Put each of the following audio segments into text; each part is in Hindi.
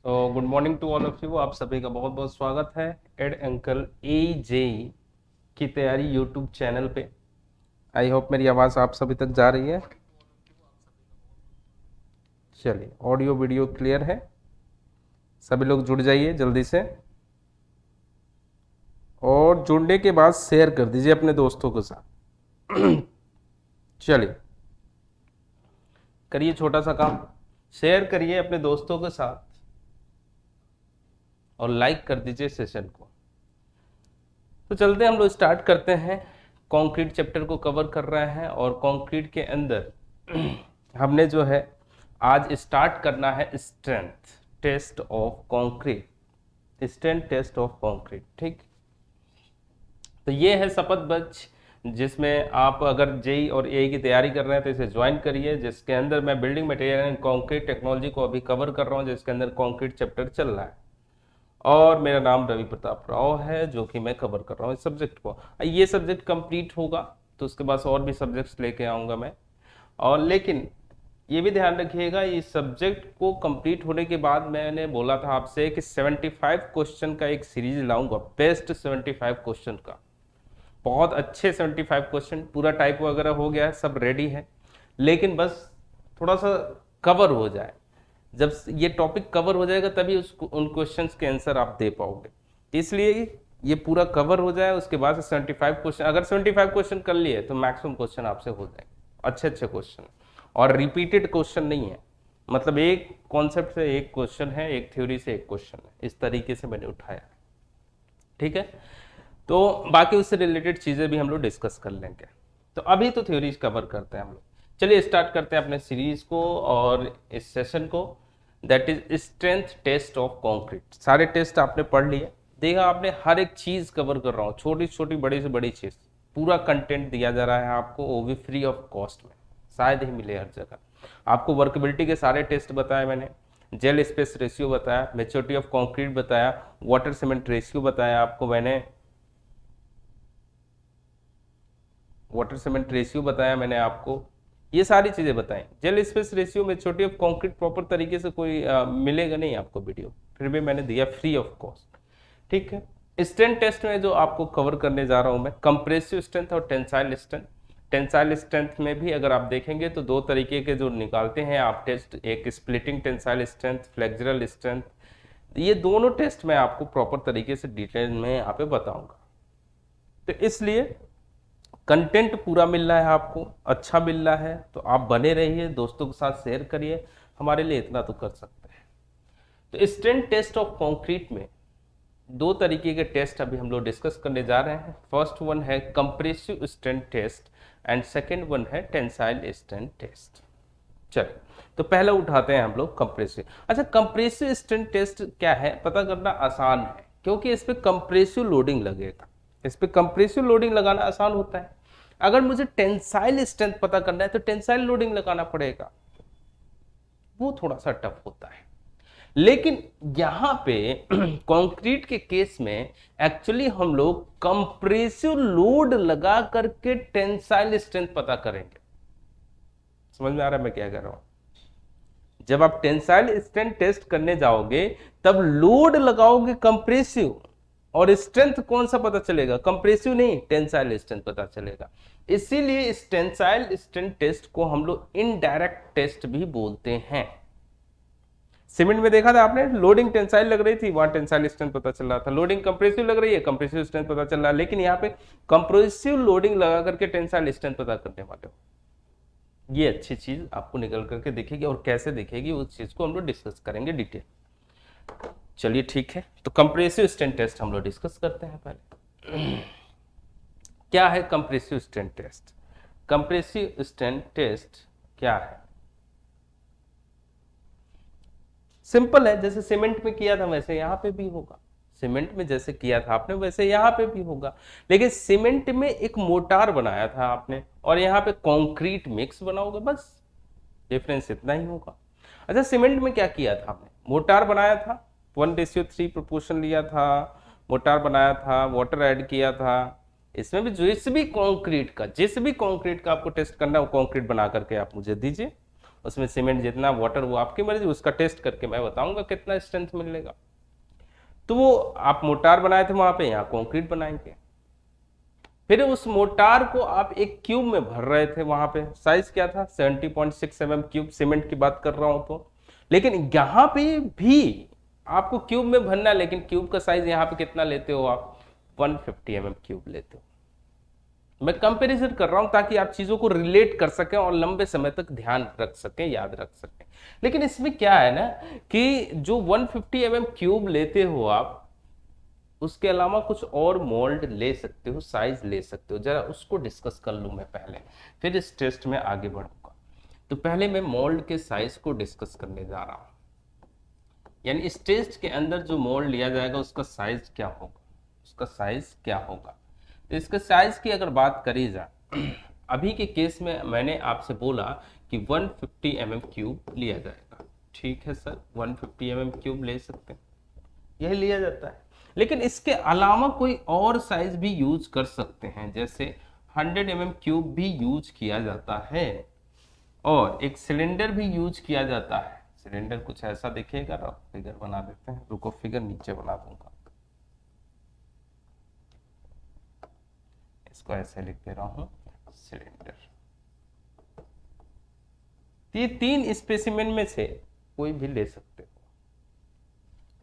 Good morning to all of you. आप सभी का बहुत बहुत स्वागत है एड अंकल AJ की तैयारी यूट्यूब चैनल पे। आई होप मेरी आवाज़ आप सभी तक जा रही है। चलिए, ऑडियो वीडियो क्लियर है। सभी लोग जुड़ जाइए जल्दी से, और जुड़ने के बाद शेयर कर दीजिए अपने दोस्तों के साथ। चलिए, करिए छोटा सा काम, शेयर करिए अपने दोस्तों के साथ और लाइक कर दीजिए सेशन को। तो चलते हैं, हम लोग स्टार्ट करते हैं। कंक्रीट चैप्टर को कवर कर रहे हैं और कंक्रीट के अंदर हमने जो है आज स्टार्ट करना है strength test of concrete. Strength test of concrete, ठीक। तो ये है शपथ बच, जिसमें आप अगर जेई और ए की तैयारी कर रहे हैं तो इसे ज्वाइन करिए, जिसके अंदर मैं building material and concrete technology को अभी कवर कर रहा हूँ, जिसके अंदर कंक्रीट चैप्टर चल रहा है। और मेरा नाम रवि प्रताप राव है, जो कि मैं कवर कर रहा हूँ इस सब्जेक्ट को। ये सब्जेक्ट कंप्लीट होगा तो उसके बाद और भी सब्जेक्ट्स लेके आऊँगा मैं। और लेकिन ये भी ध्यान रखिएगा, इस सब्जेक्ट को कंप्लीट होने के बाद मैंने बोला था आपसे कि 75 क्वेश्चन का एक सीरीज लाऊंगा, बेस्ट 75 क्वेश्चन का। बहुत अच्छे 75 क्वेश्चन, पूरा टाइप वगैरह हो गया है, सब रेडी है, लेकिन बस थोड़ा सा कवर हो जाए। जब ये टॉपिक कवर हो जाएगा तभी उन क्वेश्चंस के आंसर आप दे पाओगे। इसलिए ये पूरा कवर हो जाए, उसके बाद 75 क्वेश्चन, अगर 75 क्वेश्चन कर लिए तो मैक्सिमम क्वेश्चन आपसे हो जाएंगे, अच्छे अच्छे क्वेश्चन, और रिपीटेड क्वेश्चन नहीं है। मतलब एक कॉन्सेप्ट से एक क्वेश्चन है, एक थ्योरी से एक क्वेश्चन है, इस तरीके से मैंने उठाया, ठीक है। तो बाकी उससे रिलेटेड चीज़ें भी हम लोग डिस्कस कर लेंगे। तो अभी तो थ्योरीज कवर करते हैं हम लोग। चलिए स्टार्ट करते हैं अपने सीरीज को और इस सेशन को, that is strength test of concrete. सारे टेस्ट आपने पढ़ लिए, देखा आपने, हर एक चीज़ कवर कर रहा हूँ, छोटी छोटी बड़ी से बड़ी चीज़, पूरा कंटेंट दिया जा रहा है आपको, वो भी फ्री ऑफ कॉस्ट में, शायद ही मिले हर जगह आपको। वर्कबिलिटी के सारे टेस्ट बताए मैंने, जेल स्पेस रेशियो बताया, मेच्योरिटी ऑफ कंक्रीट बताया, वाटर सीमेंट रेशियो बताया आपको मैंने, वाटर सीमेंट रेशियो बताया मैंने आपको, ये सारी चीज़ें बताएं। जेल स्पेस रेशियो में छोटी ऑफ कंक्रीट प्रॉपर तरीके से कोई मिलेगा नहीं आपको वीडियो, फिर भी मैंने दिया फ्री ऑफ कॉस्ट, ठीक है। स्ट्रेंथ टेस्ट में जो आपको कवर करने जा रहा हूं मैं, कंप्रेसिव स्ट्रेंथ और टेंसाइल स्ट्रेंथ। टेंसाइल स्ट्रेंथ में भी अगर आप देखेंगे तो दो तरीके के जो निकालते हैं आप टेस्ट, एक splitting tensile strength, flexural strength. ये दोनों टेस्ट मैं आपको प्रॉपर तरीके से डिटेल में यहाँ पे बताऊंगा। तो इसलिए कंटेंट पूरा मिल रहा है आपको, अच्छा मिल रहा है, तो आप बने रहिए, दोस्तों के साथ शेयर करिए, हमारे लिए इतना तो कर सकते हैं। तो स्ट्रेंथ टेस्ट ऑफ कंक्रीट में दो तरीके के टेस्ट अभी हम लोग डिस्कस करने जा रहे हैं। फर्स्ट वन है compressive strength test and second one है टेंसाइल स्ट्रेंथ टेस्ट। चलिए, तो पहले उठाते हैं हम लोग कंप्रेसिव। अच्छा, कंप्रेसिव स्ट्रेंथ टेस्ट क्या है पता करना आसान है, क्योंकि इस पर कंप्रेसिव लोडिंग लगेगा। इस पर कंप्रेसिव लोडिंग लगाना आसान होता है। अगर मुझे टेंसाइल स्ट्रेंथ पता करना है तो टेंसाइल लोडिंग लगाना पड़ेगा, वो थोड़ा सा टफ होता है। लेकिन यहां पे कंक्रीट के केस में एक्चुअली हम लोग कंप्रेसिव लोड लगा करके टेंसाइल स्ट्रेंथ पता करेंगे। समझ में आ रहा है मैं क्या कर रहा हूं? जब आप टेंसाइल स्ट्रेंथ टेस्ट करने जाओगे तब लोड लगाओगे कंप्रेसिव, और स्ट्रेंथ कौन सा पता चलेगा? कंप्रेसिव नहीं, टेंसाइल स्ट्रेंथ पता चलेगा। इसीलिए इस टेंसाइल स्ट्रेंथ टेस्ट को हम लोग इनडायरेक्ट टेस्ट भी बोलते हैं। सीमेंट में देखा था आपने, लोडिंग टेंसाइल लग रही थी, वहां टेंसाइल स्ट्रेंथ पता चल रहा था, लोडिंग कंप्रेसिव लग रही है, कंप्रेसिव स्ट्रेंथ पता चल रहा है। लेकिन यहाँ पे कंप्रेसिव लोडिंग लगा करके टेंसाइल स्ट्रेंथ पता करने वाले हो, ये अच्छी चीज आपको निकल करके दिखेगी, और कैसे दिखेगी उस चीज को हम लोग डिस्कस करेंगे डिटेल। चलिए ठीक है, तो कंप्रेसिव स्ट्रेंथ टेस्ट हम लोग डिस्कस करते हैं पहले। क्या है compressive strength test? Compressive strength test क्या है? सिंपल है, जैसे सीमेंट में किया था वैसे यहां पे भी होगा। सीमेंट में जैसे किया था आपने वैसे यहां पे भी होगा, लेकिन सीमेंट में एक मोटार बनाया था आपने और यहाँ पे कंक्रीट मिक्स बनाओगे, बस डिफरेंस इतना ही होगा। अच्छा, सीमेंट में क्या किया था आपने? मोटार बनाया था, 1:3 प्रोपोर्शन लिया था, मोटार बनाया था, वाटर ऐड किया था। इसमें भी जिस भी कंक्रीट का आपको टेस्ट करना है वो कंक्रीट बना करके आप मुझे दीजिए, उसमें सीमेंट जितना, वाटर वो आपकी मर्जी, उसका टेस्ट करके मैं बताऊंगा कितना स्ट्रेंथ मिलेगा। तो वो आप मोटार बनाए थे वहां पे, यहाँ कंक्रीट बनाएंगे। फिर उस मोटार को आप एक क्यूब में भर रहे थे, वहां पे साइज क्या था 70.6 mm क्यूब, सीमेंट की बात कर रहा हूं तो। लेकिन यहां पे भी आपको क्यूब में भरना है, लेकिन क्यूब का साइज यहाँ पे कितना लेते हो आप, 150 mm क्यूब लेते हो। मैं कंपैरिजन कर रहा हूं ताकि आप चीजों को रिलेट कर सकें और लंबे समय तक ध्यान रख सकें, याद रख सकें। लेकिन इसमें क्या है ना कि जो 150 mm क्यूब लेते हो आप, उसके अलावा कुछ और मोल्ड ले सकते हो, साइज ले सकते हो। जरा उसको डिस्कस कर लूं मैं पहले, फिर इस टेस्ट में आगे बढ़ूंगा। तो पहले मैं मोल्ड के साइज को डिस्कस करने जा रहा हूं, यानी इस टेस्ट के अंदर जो मोल्ड लिया जाएगा उसका साइज क्या होगा, उसका साइज क्या होगा। तो इसके साइज की अगर बात करी जाए, अभी के केस में मैंने आपसे बोला कि 150 mm क्यूब लिया जाएगा। ठीक है सर, 150 mm क्यूब ले सकते हैं, यही लिया जाता है। लेकिन इसके अलावा कोई और साइज भी यूज कर सकते हैं, जैसे 100 mm क्यूब भी यूज किया जाता है, और एक सिलेंडर भी यूज किया जाता है। सिलेंडर कुछ ऐसा दिखेगा, रफ फिगर बना देते हैं, रुको फिगर नीचे बना दूंगा, इसको ऐसे लिख दे रहा हूं, सिलेंडर। ये 3 स्पेसिमेन में से कोई भी ले सकते हो,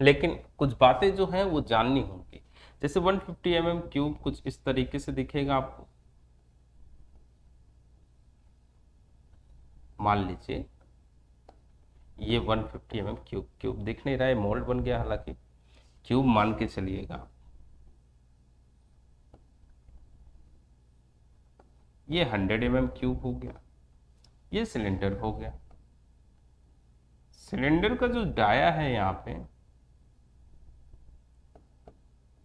लेकिन कुछ बातें जो हैं वो जाननी होंगी। जैसे 150 mm क्यूब कुछ इस तरीके से दिखेगा आपको, मान लीजिए ये 150 mm क्यूब, क्यूब दिख नहीं रहा है, मोल्ड बन गया, हालांकि क्यूब मान के चलिएगा। ये 100 mm क्यूब हो गया, ये सिलेंडर हो गया। सिलेंडर का जो डाया है यहाँ पे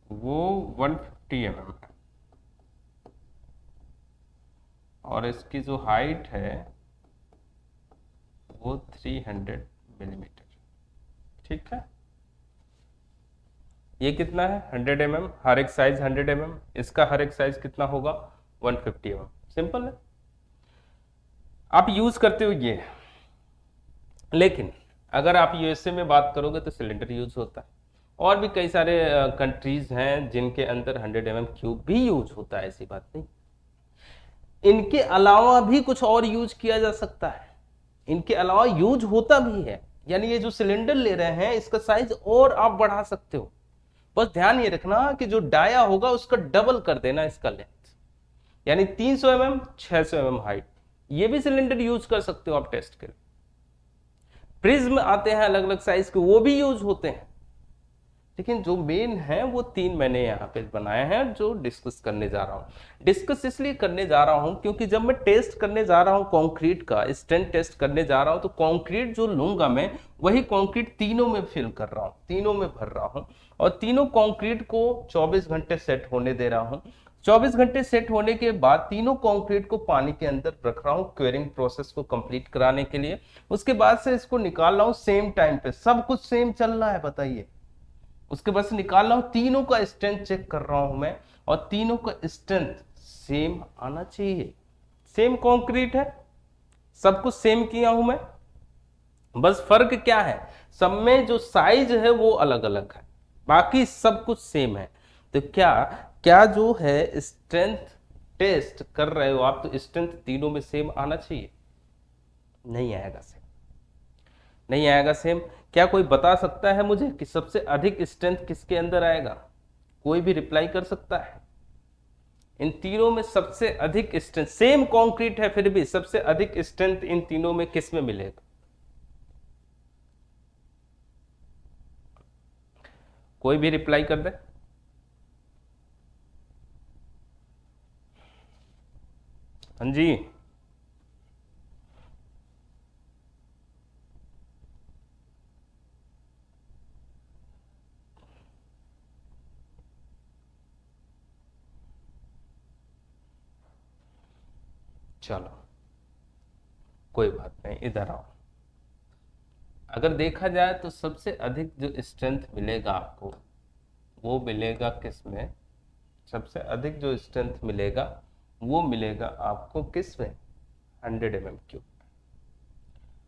वो 150 mm है, और इसकी जो हाइट है वो 300 मिलीमीटर। ठीक है, ये कितना है 100 mm, हर एक साइज 100 mm, इसका हर एक साइज कितना होगा 150 mm। सिंपल है, आप यूज करते हो ये। लेकिन अगर आप यूएसए में बात करोगे तो सिलेंडर यूज होता है, और भी कई सारे कंट्रीज हैं जिनके अंदर 100 mm क्यूब भी यूज होता है, ऐसी बात नहीं। इनके अलावा भी कुछ और यूज किया जा सकता है, इनके अलावा यूज होता भी है। यानी ये जो सिलेंडर ले रहे हैं इसका साइज और आप बढ़ा सकते हो, बस ध्यान ये रखना कि जो डाया होगा उसका डबल कर देना इसका लेंथ, यानी 300 mm 600 mm हाइट। ये भी सिलेंडर यूज कर सकते हो आप टेस्ट के लिए। प्रिज्म आते हैं अलग अलग साइज के, वो भी यूज होते हैं, लेकिन जो मेन है वो 3 मैंने यहाँ पे बनाए हैं जो डिस्कस करने जा रहा हूँ। डिस्कस इसलिए करने जा रहा हूँ क्योंकि जब मैं टेस्ट करने जा रहा हूँ कंक्रीट का, स्ट्रेंथ टेस्ट करने जा रहा हूँ, तो कंक्रीट जो लूंगा मैं वही कंक्रीट तीनों में फिल कर रहा हूँ, तीनों में भर रहा हूँ, और तीनों कंक्रीट को 24 घंटे सेट होने दे रहा हूँ। 24 घंटे सेट होने के बाद तीनों कंक्रीट को पानी के अंदर रख रहा हूँ क्वेरिंग प्रोसेस को कंप्लीट कराने के लिए। उसके बाद से इसको निकाल रहा हूँ सेम टाइम पे, सब कुछ सेम चल रहा है बताइए, उसके बाद से निकाल रहा हूं, तीनों का स्ट्रेंथ चेक कर रहा हूं मैं, और तीनों का स्ट्रेंथ सेम आना चाहिए। सेम कंक्रीट है, सब कुछ सेम किया हूं मैं, बस फर्क क्या है, सब में जो साइज है वो अलग अलग है, बाकी सब कुछ सेम है। तो क्या क्या जो है स्ट्रेंथ टेस्ट कर रहे हो आप, तो स्ट्रेंथ तीनों में सेम आना चाहिए, नहीं आएगा सेम, नहीं आएगा सेम। क्या कोई बता सकता है मुझे कि सबसे अधिक स्ट्रेंथ किसके अंदर आएगा? कोई भी रिप्लाई कर सकता है? इन तीनों में सबसे अधिक स्ट्रेंथ, सेम कंक्रीट है फिर भी सबसे अधिक स्ट्रेंथ इन तीनों में किस में मिलेगा? कोई भी रिप्लाई कर दे। हाँ जी, चलो कोई बात नहीं, इधर आओ। अगर देखा जाए तो सबसे अधिक जो स्ट्रेंथ मिलेगा आपको वो मिलेगा किस में? सबसे अधिक जो स्ट्रेंथ मिलेगा वो मिलेगा आपको किस में? 100 mm क्यूब।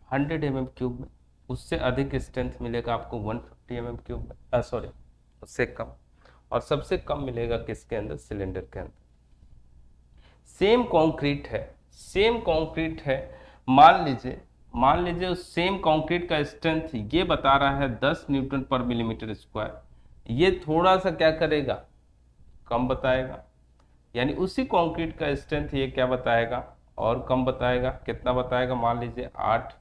100 mm³ में, उससे अधिक स्ट्रेंथ मिलेगा आपको 150 mm³ में, सॉरी उससे कम, और सबसे कम मिलेगा किसके अंदर, सिलेंडर के अंदर। सेम कंक्रीट है, सेम कंक्रीट है, मान लीजिए उस सेम कंक्रीट का स्ट्रेंथ ये बता रहा है 10 न्यूटन पर मिलीमीटर स्क्वायर, ये थोड़ा सा क्या करेगा, कम बताएगा, यानी उसी कंक्रीट का स्ट्रेंथ ये क्या बताएगा, और कम बताएगा। कितना बताएगा, मान लीजिए 8,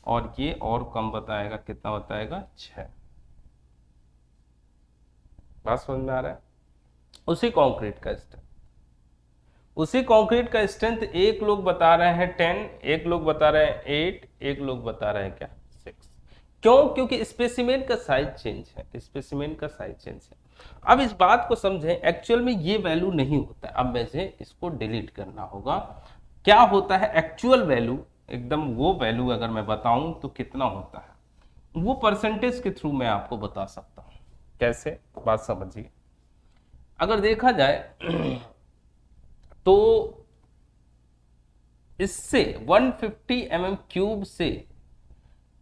और ये और कम बताएगा, कितना बताएगा, 6। बात समझ में आ रहा है। उसी कंक्रीट का स्ट्रेंथ, उसी कंक्रीट का स्ट्रेंथ एक लोग बता रहे हैं 10, एक लोग बता रहे हैं 8, एक लोग बता रहे हैं क्या, 6। क्यों, क्योंकि स्पेसिमेन का साइज चेंज है, स्पेसिमेन का साइज चेंज है। अब इस बात को समझें, एक्चुअल में ये वैल्यू नहीं होता है। अब मुझे इसको डिलीट करना होगा। क्या होता है एक्चुअल वैल्यू, एकदम वो वैल्यू अगर मैं बताऊं तो कितना होता है, वो परसेंटेज के थ्रू मैं आपको बता सकता हूं। कैसे, बात समझिए। अगर देखा जाए तो इससे 150 mm³ से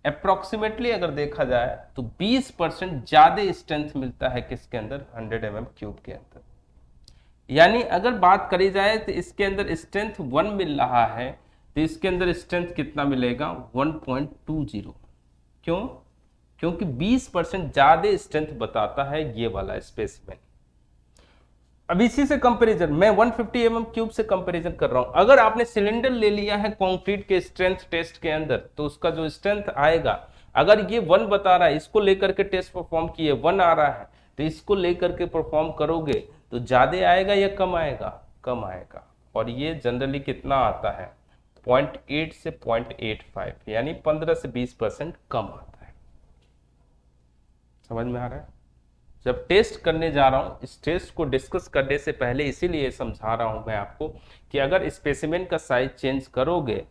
अप्रोक्सीमेटली अगर देखा जाए तो 20% ज्यादा स्ट्रेंथ मिलता है किसके अंदर, 100 mm³ के अंदर। यानी अगर बात करी जाए तो इसके अंदर स्ट्रेंथ 1 मिल रहा है, तो इसके अंदर स्ट्रेंथ कितना मिलेगा, 1.20। क्यों, क्योंकि 20% ज्यादा स्ट्रेंथ बताता है ये वाला स्पेसिमेन। अब इसी से कंपैरिजन, मैं 150 mm³ से कंपैरिजन कर रहा हूं। अगर आपने सिलेंडर ले लिया है कंक्रीट के स्ट्रेंथ टेस्ट के अंदर, तो उसका जो स्ट्रेंथ आएगा, अगर ये 1 बता रहा है, इसको लेकर के टेस्ट परफॉर्म किए 1 आ रहा है, तो इसको लेकर के परफॉर्म करोगे तो ज्यादा आएगा या कम आएगा, कम आएगा। और ये जनरली कितना आता है, 0.8 से 0.85, यानी 15 से 20% कम आता है। समझ में आ रहा है। जब टेस्ट करने जा रहा हूं, इस टेस्ट को डिस्कस करने से पहले इसीलिए समझा रहा हूं मैं आपको कि अगर स्पेसिमेन का साइज चेंज करोगे,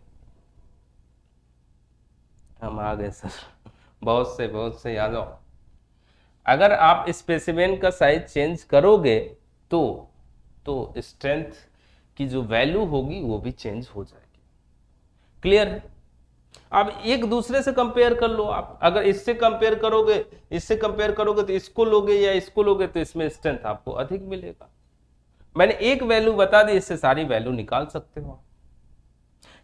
हम आ गए सर, बहुत से आ जाओ। अगर आप स्पेसिमेन का साइज चेंज करोगे तो स्ट्रेंथ की जो वैल्यू होगी वो भी चेंज हो जाएगी। क्लियर है। अब एक दूसरे से कंपेयर कर लो आप, अगर इससे कंपेयर करोगे, तो इसको लोगे या इसको लोगे, तो इसमें स्ट्रेंथ आपको अधिक मिलेगा। मैंने एक वैल्यू बता दी, इससे सारी वैल्यू निकाल सकते हो।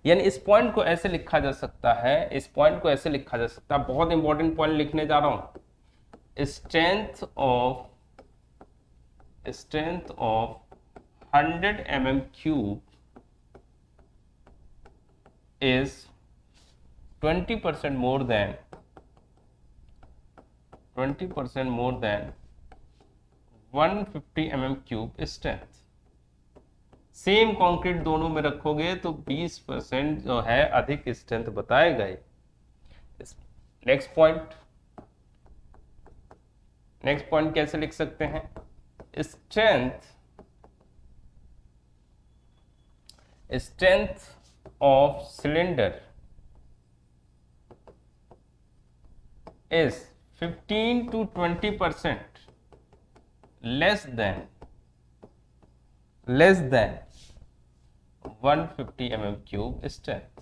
यानी इस पॉइंट को ऐसे लिखा जा सकता है, इस पॉइंट को ऐसे लिखा जा सकता है। बहुत इंपॉर्टेंट पॉइंट लिखने जा रहा हूं। Strength of 100 mm³ is 20% more than 150 mm³ strength. Same concrete दोनों में रखोगे तो 20% जो है अधिक स्ट्रेंथ बताएगा ही। नेक्स्ट पॉइंट कैसे लिख सकते हैं, strength of cylinder is 15 to 20% less than 150 mm³ strength.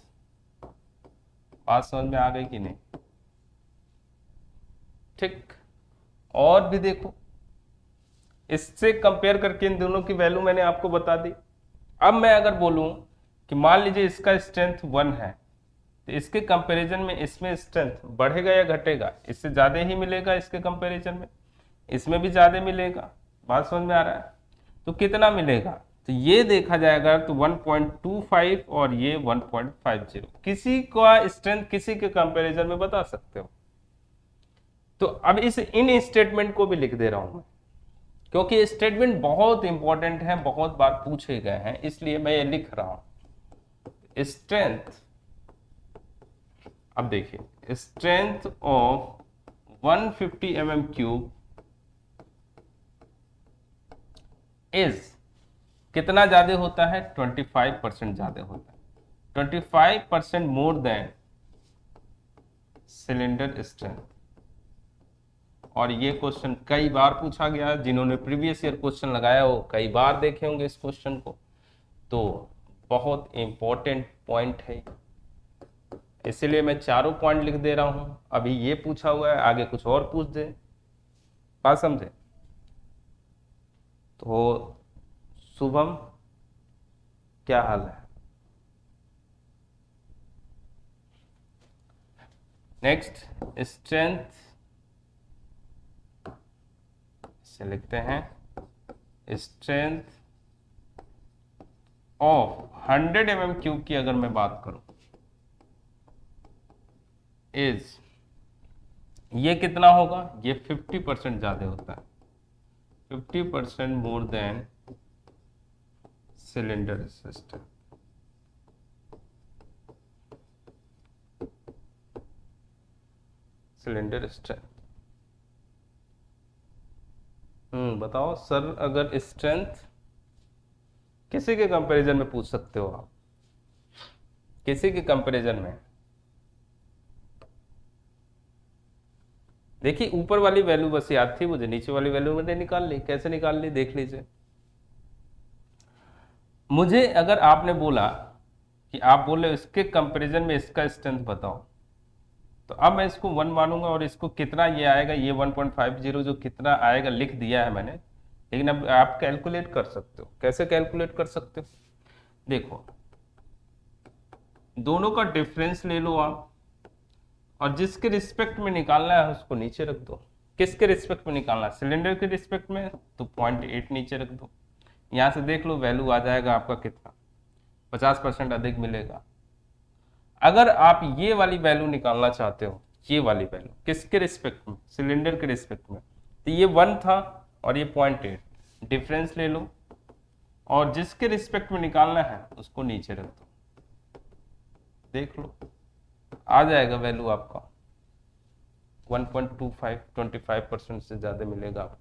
बात समझ में आ गई कि नहीं। ठीक, और भी देखो, इससे कंपेयर करके इन दोनों की वैल्यू मैंने आपको बता दी। अब मैं अगर बोलूं कि मान लीजिए इसका स्ट्रेंथ 1 है, तो इसके कंपैरिजन में इसमें स्ट्रेंथ बढ़ेगा या घटेगा, इससे ज्यादा ही मिलेगा इसके कंपैरिजन में, इसमें भी ज्यादा मिलेगा। बात समझ में आ रहा है। तो कितना मिलेगा, तो ये देखा जाएगा तो 1.25 और ये 1.50। किसी का स्ट्रेंथ किसी के कंपैरिजन में बता सकते हो। तो अब इन स्टेटमेंट को भी लिख दे रहा हूं मैं, क्योंकि स्टेटमेंट बहुत इंपॉर्टेंट है, बहुत बार पूछे गए हैं, इसलिए मैं ये लिख रहा हूं। स्ट्रेंथ, अब देखिए, स्ट्रेंथ ऑफ 150 mm³ इज कितना ज्यादा होता है, 25% ज्यादा होता है, 25% मोर देन सिलेंडर स्ट्रेंथ। और ये क्वेश्चन कई बार पूछा गया, जिन्होंने प्रीवियस ईयर क्वेश्चन लगाया हो कई बार देखे होंगे इस क्वेश्चन को। तो बहुत इंपॉर्टेंट पॉइंट है। इसीलिए मैं चारों पॉइंट लिख दे रहा हूं। अभी ये पूछा हुआ है, आगे कुछ और पूछ दे, बात समझे? तो शुभम क्या हाल है? नेक्स्ट, स्ट्रेंथ से लिखते हैं स्ट्रेंथ ऑफ 100 mm क्यूब की अगर मैं बात करूं इज, ये कितना होगा? ये 50% ज्यादा होता है, 50% more than cylinder system. Cylinder strength, बताओ सर, अगर स्ट्रेंथ किसी के कंपैरिजन में पूछ सकते हो आप, किसी के कंपैरिजन में। देखिए ऊपर वाली वैल्यू बस याद थी मुझे, नीचे वाली वैल्यू मैंने निकाल ली। कैसे निकाल ली देख लीजिए। मुझे अगर आपने बोला कि आप बोले इसके कंपैरिजन में इसका स्ट्रेंथ बताओ, तो अब मैं इसको 1 मानूंगा और इसको कितना ये आएगा, ये 1.50 जो कितना आएगा लिख दिया है मैंने, लेकिन अब आप कैलकुलेट कर सकते हो। कैसे कैलकुलेट कर सकते हो? देखो, दोनों का डिफरेंस ले लो आप, और जिसके रिस्पेक्ट में निकालना है उसको नीचे रख दो। किसके रिस्पेक्ट में निकालना है? सिलेंडर के रिस्पेक्ट में, तो 0.8 नीचे रख दो। यहां से देख लो वैल्यू आ जाएगा आपका कितना, 50% अधिक मिलेगा। अगर आप ये वाली वैल्यू निकालना चाहते हो, ये वाली वैल्यू किसके रिस्पेक्ट में? सिलेंडर के रिस्पेक्ट में, तो ये 1 था और ये 0.8, डिफरेंस ले लो और जिसके रिस्पेक्ट में निकालना है उसको नीचे रख दो। देख लो आ जाएगा वैल्यू आपका 1.25, 25% से ज्यादा मिलेगा आपको।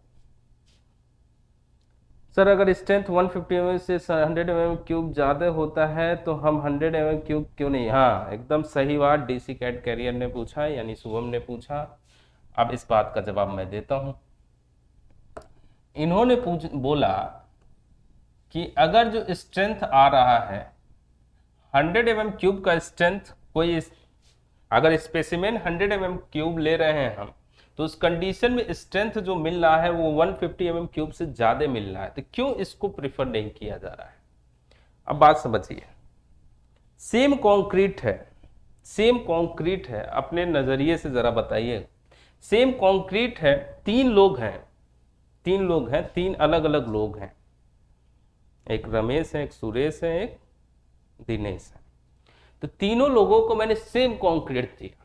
सर अगर स्ट्रेंथ 150 mm से 100 mm क्यूब ज्यादा होता है तो हम 100 mm क्यूब क्यों नहीं? हाँ एकदम सही बात डीसी कैट कैरियर ने पूछा, यानी शुभम ने पूछा। अब इस बात का जवाब मैं देता हूं। इन्होंने बोला कि अगर जो स्ट्रेंथ आ रहा है 100 mm क्यूब का स्ट्रेंथ, कोई अगर स्पेसिमेन 100 mm क्यूब ले रहे हैं हम, तो उस कंडीशन में स्ट्रेंथ जो मिल रहा है वो 150 mm क्यूब से ज्यादा मिल रहा है, तो क्यों इसको प्रिफर नहीं किया जा रहा है? अब बात समझिए। सेम कंक्रीट है, सेम कंक्रीट है, अपने नजरिए से जरा बताइए। सेम कंक्रीट है, 3 लोग हैं, 3 लोग हैं, 3 अलग अलग लोग हैं, एक रमेश है, एक सुरेश है, एक दिनेश है। तो तीनों लोगों को मैंने सेम कंक्रीट दिया।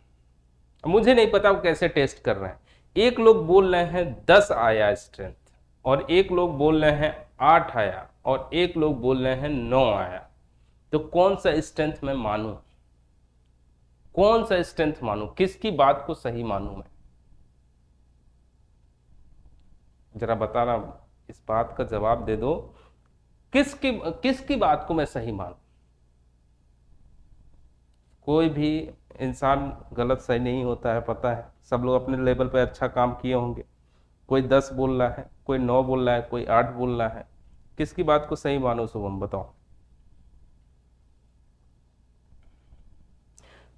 मुझे नहीं पता वो कैसे टेस्ट कर रहे हैं। एक लोग बोल रहे हैं 10 आया स्ट्रेंथ, और एक लोग बोल रहे हैं 8 आया, और एक लोग बोल रहे हैं 9 आया। तो कौन सा स्ट्रेंथ मैं मानूं? कौन सा स्ट्रेंथ मानूं? किसकी बात को सही मानूं मैं? जरा बताना, इस बात का जवाब दे दो। किसकी बात को मैं सही मानूं? कोई भी इंसान गलत सही नहीं होता है, पता है। सब लोग अपने लेवल पे अच्छा काम किए होंगे। कोई 10 बोल रहा है, कोई 9 बोल रहा है, कोई 8 बोल रहा है। किसकी बात को सही मानो शुभम, बताओ।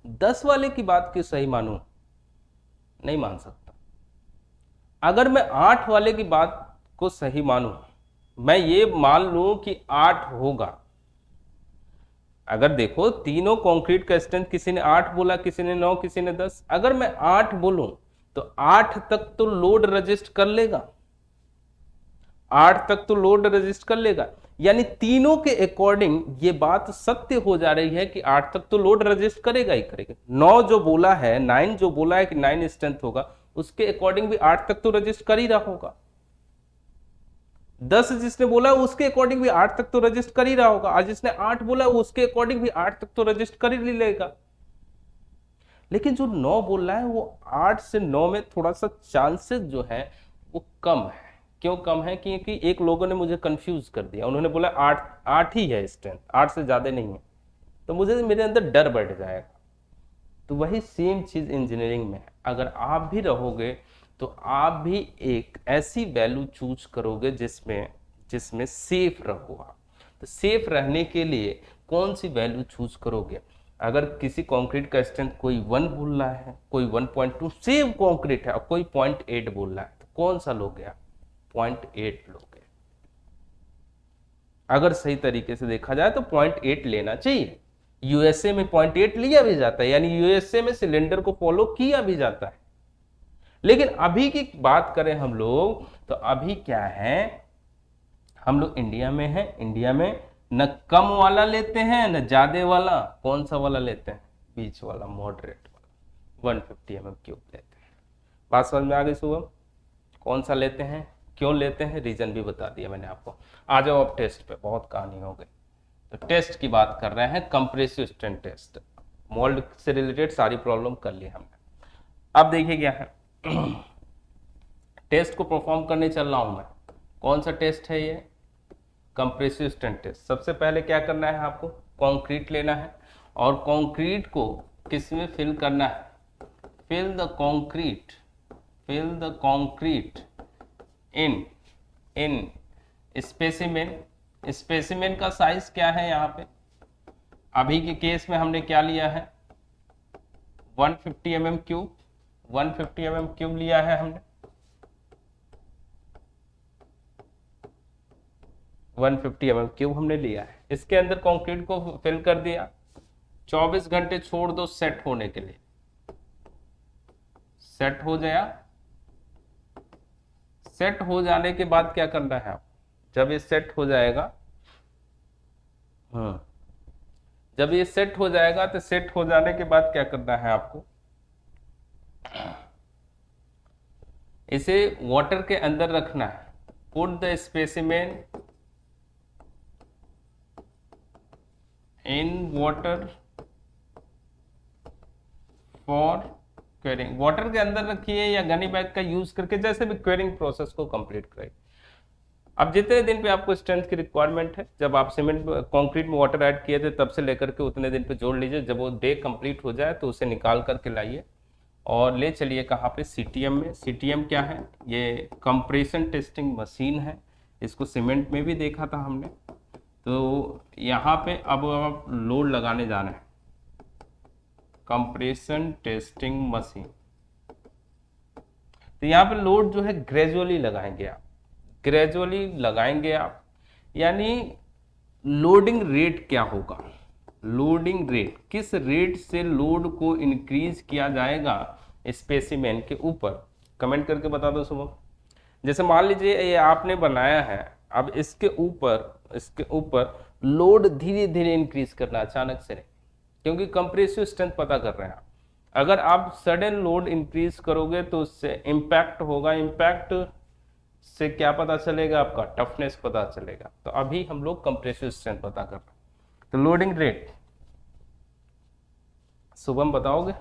10 वाले की बात क्यों सही मानूं? नहीं मान सकता। अगर मैं 8 वाले की बात को सही मानूं, मैं ये मान लूं कि 8 होगा। अगर देखो तीनों कंक्रीट का स्ट्रेंथ, किसी ने 8 बोला, किसी ने 9, किसी ने 10। अगर मैं 8 बोलूं तो 8 तक तो लोड रजिस्ट कर लेगा, 8 तक तो लोड रजिस्ट कर लेगा। यानी तीनों के अकॉर्डिंग ये बात सत्य हो जा रही है कि 8 तक तो लोड रजिस्ट करेगा ही करेगा। 9 जो बोला है, 9 जो बोला है कि 9 स्ट्रेंथ होगा, उसके अकॉर्डिंग भी 8 तक तो रजिस्ट कर ही रहा होगा। 10 जिसने बोला उसके अकॉर्डिंग भी 8 तक तो रजिस्ट कर ही रहा होगा, और जिसने 8 बोला उसके अकॉर्डिंग भी 8 तक तो रजिस्ट कर ही लेगा। लेकिन जो 9 बोल रहा है वो 8 से 9 में थोड़ा सा चांसेस जो है वो कम है। क्यों कम है? क्योंकि एक लोगों ने मुझे कंफ्यूज कर दिया। उन्होंने बोला 8 ही है स्ट्रेंथ, 8 से ज्यादा नहीं है। तो मुझे, मेरे अंदर डर बढ़ जाएगा। तो वही सेम चीज इंजीनियरिंग में है। अगर आप भी रहोगे तो आप भी एक ऐसी वैल्यू चूज करोगे जिसमें सेफ रहो आप। तो सेफ रहने के लिए कौन सी वैल्यू चूज करोगे? अगर किसी कंक्रीट का स्ट्रेंथ कोई 1 बोल रहा है, कोई 1.2, सेम कंक्रीट है और कोई 0.8 बोल रहा है, तो कौन सा लोगे आप? 0.8 लोगे। अगर सही तरीके से देखा जाए तो 0.8 लेना चाहिए। यूएसए में 0.8 लिया भी जाता है, यानी यूएसए में सिलेंडर को फॉलो किया भी जाता है। लेकिन अभी की बात करें हम लोग, तो अभी क्या है, हम लोग इंडिया में हैं, इंडिया में न कम वाला लेते हैं न ज्यादा वाला, कौन सा वाला लेते हैं? बीच वाला, मॉडरेट वाला, 150 mm क्यूब लेते हैं। बात समझ में आ गई शुभम? कौन सा लेते हैं, क्यों लेते हैं, रीजन भी बता दिया मैंने आपको। आ जाओ अब टेस्ट पे, बहुत कहानी हो गई। तो टेस्ट की बात कर रहे हैं, कंप्रेसिव स्ट्रेंथ टेस्ट। मोल्ड से रिलेटेड सारी प्रॉब्लम कर ली हमने। अब देखिए क्या है, टेस्ट को परफॉर्म करने चल रहा हूं मैं। कौन सा टेस्ट है ये? Compressive strength test. सबसे पहले क्या करना है आपको? कंक्रीट लेना है और कंक्रीट को किस में फिल करना है? Fill the concrete in specimen. Specimen का साइज क्या है यहाँ पे? अभी के केस में हमने क्या लिया है? 150 mm क्यूब, 150 mm क्यूब लिया है हमने, 150 mm क्यूब हमने लिया है। इसके अंदर कंक्रीट को फिल कर दिया, 24 घंटे छोड़ दो सेट होने के लिए। सेट हो गया। सेट हो जाने के बाद क्या करना है आप? जब ये सेट हो जाएगा, जब ये सेट हो जाएगा तो सेट हो जाने के बाद क्या करना है आपको? इसे वाटर के अंदर रखना है। Put the specimen in water for quarrying. Water के अंदर रखिए या गनी बैग का यूज करके, जैसे भी क्वेरिंग प्रोसेस को कंप्लीट करें। अब जितने दिन पे आपको स्ट्रेंथ की रिक्वायरमेंट है, जब आप सीमेंट कंक्रीट में वाटर ऐड किए थे तब से लेकर के उतने दिन पे जोड़ लीजिए। जब वो डे कंप्लीट हो जाए तो उसे निकाल करके लाइए और ले चलिए कहाँ पे? सीटीएम में। सीटीएम क्या है? ये कंप्रेशन टेस्टिंग मशीन है। इसको सीमेंट में भी देखा था हमने। तो यहाँ पे अब आप लोड लगाने जाना है, कंप्रेशन टेस्टिंग मशीन। तो यहाँ पे लोड जो है ग्रेजुअली लगाएंगे आप, ग्रेजुअली लगाएंगे आप। यानी लोडिंग रेट क्या होगा? लोडिंग रेट, किस रेट से लोड को इंक्रीज किया जाएगा स्पेसिमेन के ऊपर? कमेंट करके बता दो शुभम। जैसे मान लीजिए ये आपने बनाया है, अब इसके ऊपर लोड धीरे धीरे इंक्रीज करना, अचानक से नहीं, क्योंकि कंप्रेसिव स्ट्रेंथ पता कर रहे हैं आप। अगर आप सडन लोड इंक्रीज करोगे तो उससे इम्पैक्ट होगा। इम्पैक्ट से क्या पता चलेगा? आपका टफनेस पता चलेगा। तो अभी हम लोग कंप्रेसिव स्ट्रेंथ पता कर रहे हैं। तो लोडिंग रेट शुभम बताओगे?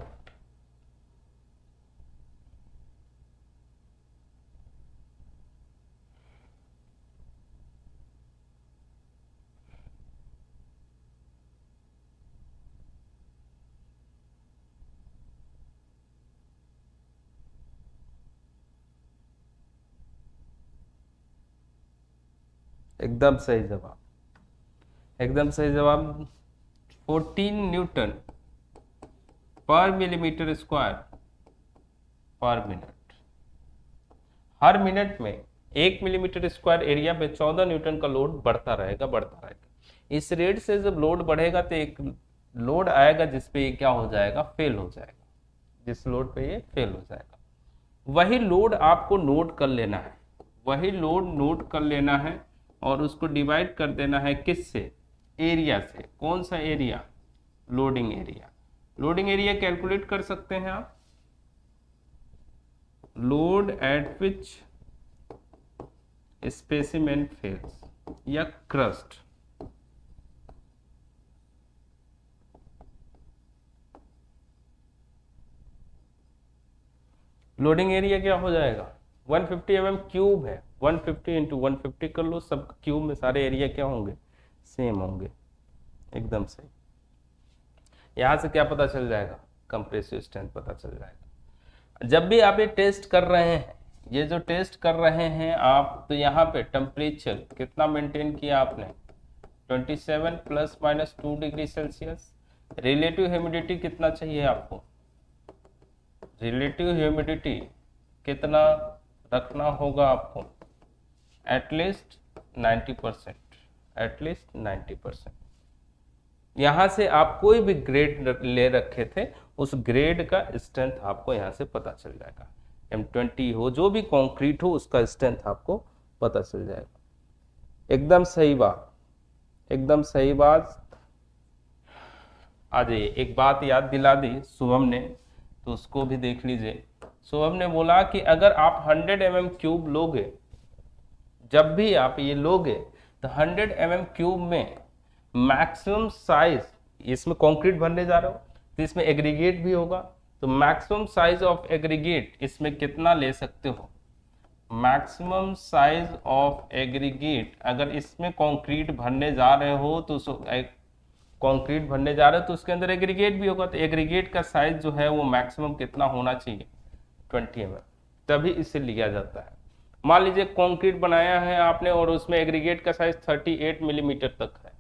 एकदम सही जवाब, एकदम सही जवाब। 14 न्यूटन पर मिलीमीटर स्क्वायर पर मिनट। हर मिनट में 1 मिलीमीटर स्क्वायर एरिया पे 14 न्यूटन का लोड बढ़ता रहेगा, बढ़ता रहेगा। इस रेट से जब लोड बढ़ेगा तो एक लोड आएगा जिसपे ये क्या हो जाएगा? फेल हो जाएगा। जिस लोड पे ये फेल हो जाएगा, वही लोड आपको नोट कर लेना है, वही लोड नोट कर लेना है और उसको डिवाइड कर देना है किससे? एरिया से। कौन सा area? Loading area. Loading area calculate कर सकते हैं आप, load at which specimen fails या क्रस्ट। लोडिंग एरिया क्या हो जाएगा? 150 mm क्यूब है, 150 इंटू 150 कर लो, सब क्यूब में सारे एरिया क्या होंगे? सेम होंगे। एकदम सही। यहां से क्या पता चल जाएगा? कंप्रेसिव स्ट्रेंथ पता चल जाएगा। जब भी आप ये टेस्ट कर रहे हैं, ये जो टेस्ट कर रहे हैं आप, तो यहाँ पे टेम्परेचर कितना मेंटेन किया आपने? 27 ± 2 डिग्री सेल्सियस। रिलेटिव ह्यूमिडिटी कितना चाहिए आपको, रिलेटिव ह्यूमिडिटी कितना रखना होगा आपको, एटलीस्ट 90%, एटलीस्ट 90%। यहाँ से आप कोई भी ग्रेड ले रखे थे उस ग्रेड का स्ट्रेंथ आपको यहाँ से पता चल जाएगा। M20 हो, जो भी कंक्रीट हो, उसका स्ट्रेंथ आपको पता चल जाएगा। एकदम सही बात, एकदम सही बात। आ जाइए, एक बात याद दिला दी शुभम ने, तो उसको भी देख लीजिए। शुभम ने बोला कि अगर आप 100 mm क्यूब लोगे, जब भी आप ये लोगे तो 100 mm क्यूब में मैक्सिमम साइज, इसमें कंक्रीट भरने जा रहे हो तो इसमें एग्रीगेट भी होगा, तो मैक्सिमम साइज ऑफ एग्रीगेट इसमें कितना ले सकते हो, मैक्सिमम साइज ऑफ एग्रीगेट, अगर इसमें कंक्रीट भरने जा रहे हो तो कंक्रीट भरने जा रहे हो तो उसके अंदर एग्रीगेट भी होगा, तो एग्रीगेट का साइज जो है वो मैक्सिमम कितना होना चाहिए, 20 mm, तभी इसे लिया जाता है। मान लीजिए कंक्रीट बनाया है आपने और उसमें एग्रीगेट का साइज 38 मिलीमीटर तक है,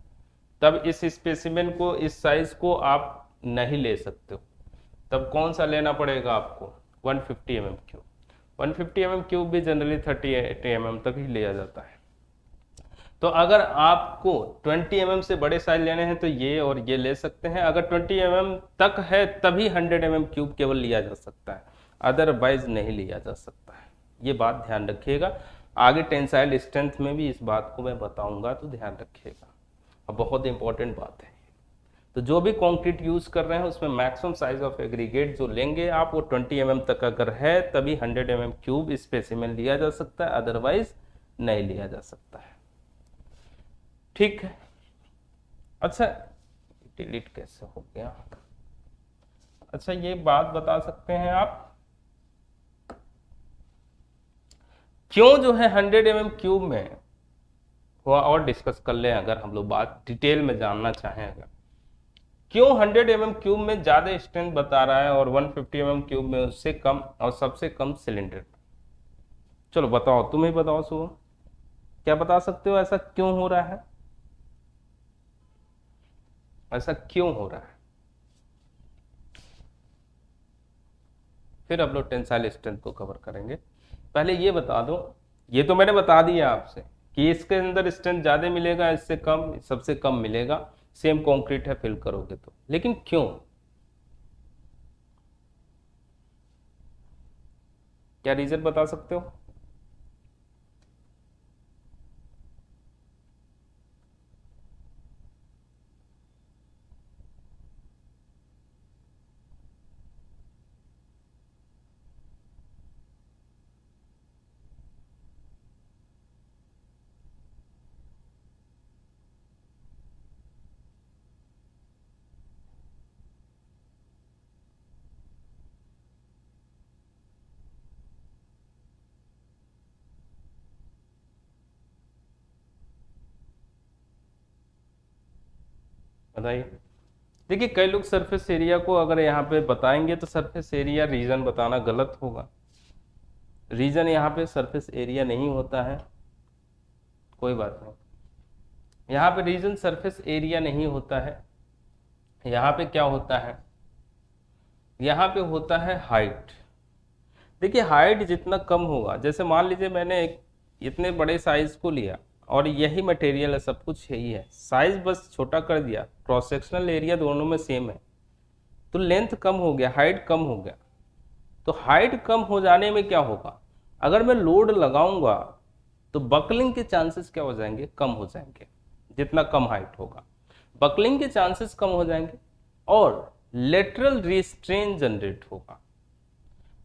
तब इस स्पेसिमेन को, इस साइज को आप नहीं ले सकते हो। तब कौन सा लेना पड़ेगा आपको, 150 mm क्यूब। 150 mm क्यूब भी जनरली 38 mm तक ही लिया जाता है। तो अगर आपको 20 mm से बड़े साइज लेने हैं तो ये और ये ले सकते हैं। अगर 20 mm तक है तभी 100 mm क्यूब केवल लिया जा सकता है, अदरवाइज नहीं लिया जा सकता है। ये बात ध्यान रखिएगा, आगे टेंसाइल स्ट्रेंथ में भी इस बात को मैं बताऊंगा, तो ध्यान रखिएगा, और बहुत इंपॉर्टेंट बात है। तो जो भी कंक्रीट यूज कर रहे हैं उसमें मैक्सिमम साइज ऑफ एग्रीगेट जो लेंगे आप, वो 20 mm तक अगर है तभी 100 mm क्यूब स्पेसिमेन लिया जा सकता है, अदरवाइज नहीं लिया जा सकता है। ठीक है, अच्छा डिलीट कैसे हो गया, अच्छा ये बात बता सकते हैं आप क्यों जो है 100 mm क्यूब में, हुआ और डिस्कस कर लें अगर हम लोग बात डिटेल में जानना चाहें, अगर क्यों 100 mm क्यूब में ज्यादा स्ट्रेंथ बता रहा है और 150 mm क्यूब में उससे कम, और सबसे कम सिलेंडर। चलो बताओ, तुम ही बताओ शुभम, क्या बता सकते हो ऐसा क्यों हो रहा है, ऐसा क्यों हो रहा है। फिर हम लोग टेंसाइल स्ट्रेंथ को कवर करेंगे। पहले ये बता दो, ये तो मैंने बता दिया आपसे कि इसके अंदर स्ट्रेंथ ज्यादा मिलेगा, इससे कम, सबसे कम मिलेगा, सेम कंक्रीट है फिल करोगे तो, लेकिन क्यों, क्या रीजन बता सकते हो। बताइए। देखिए कई लोग सरफेस एरिया को अगर यहाँ पे बताएंगे तो सरफेस एरिया रीजन बताना गलत होगा, रीजन यहाँ पे सरफेस एरिया नहीं होता है, कोई बात नहीं, यहाँ पे रीजन सरफेस एरिया नहीं होता है। यहाँ पे क्या होता है, यहाँ पे होता है हाइट। देखिए हाइट जितना कम होगा, जैसे मान लीजिए मैंने एक इतने बड़े साइज को लिया और यही मटेरियल है, सब कुछ यही है, साइज बस छोटा कर दिया, क्रॉस सेक्शनल एरिया दोनों में सेम है, तो लेंथ कम हो गया, हाइट कम हो गया। तो हाइट कम हो जाने में क्या होगा, अगर मैं लोड लगाऊंगा तो बकलिंग के चांसेस क्या हो जाएंगे, कम हो जाएंगे। जितना कम हाइट होगा बकलिंग के चांसेस कम हो जाएंगे और लेटरल रिस्ट्रेन जनरेट होगा।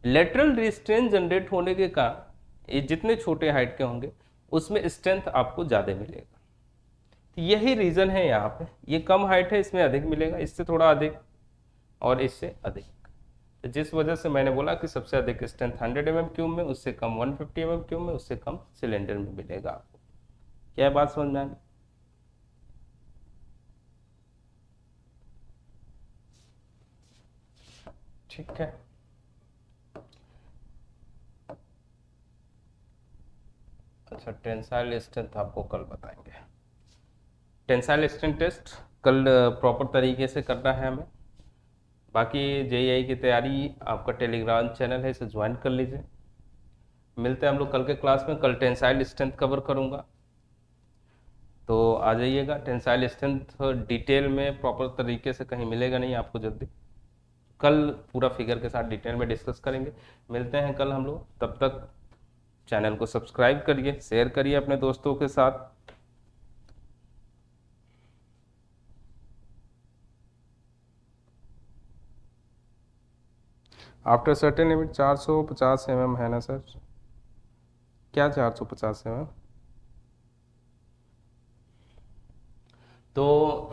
लेटरल रिस्ट्रेन जनरेट होने के कारण ये जितने छोटे हाइट के होंगे उसमें स्ट्रेंथ आपको ज़्यादा मिलेगा। तो यही रीज़न है, यहाँ पे ये कम हाइट है इसमें अधिक मिलेगा, इससे थोड़ा अधिक और इससे अधिक। तो जिस वजह से मैंने बोला कि सबसे अधिक स्ट्रेंथ 100 mm क्यूब में, उससे कम 150 mm क्यूब में, उससे कम सिलेंडर में मिलेगा आपको। क्या बात समझ में आई। ठीक है, अच्छा टेंसाइल स्ट्रेंथ आपको कल बताएंगे। टेंसाइल स्ट्रेंथ टेस्ट कल प्रॉपर तरीके से करना है हमें। बाकी JEI की तैयारी, आपका टेलीग्राम चैनल है, इसे ज्वाइन कर लीजिए। मिलते हैं हम लोग कल के क्लास में। कल टेंसाइल स्ट्रेंथ कवर करूँगा, तो आ जाइएगा। टेंसाइल स्ट्रेंथ डिटेल में प्रॉपर तरीके से कहीं मिलेगा नहीं आपको जल्दी। कल पूरा फिगर के साथ डिटेल में डिस्कस करेंगे। मिलते हैं कल हम लोग, तब तक चैनल को सब्सक्राइब करिए, शेयर करिए अपने दोस्तों के साथ। आफ्टर सर्टेन लिमिट 450 mm है ना सर? क्या 450 mm? तो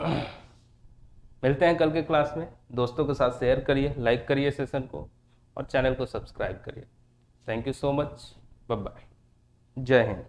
मिलते हैं कल के क्लास में। दोस्तों के साथ शेयर करिए, लाइक करिए सेशन को, और चैनल को सब्सक्राइब करिए। Thank you so much. Bye bye. जय हिंद।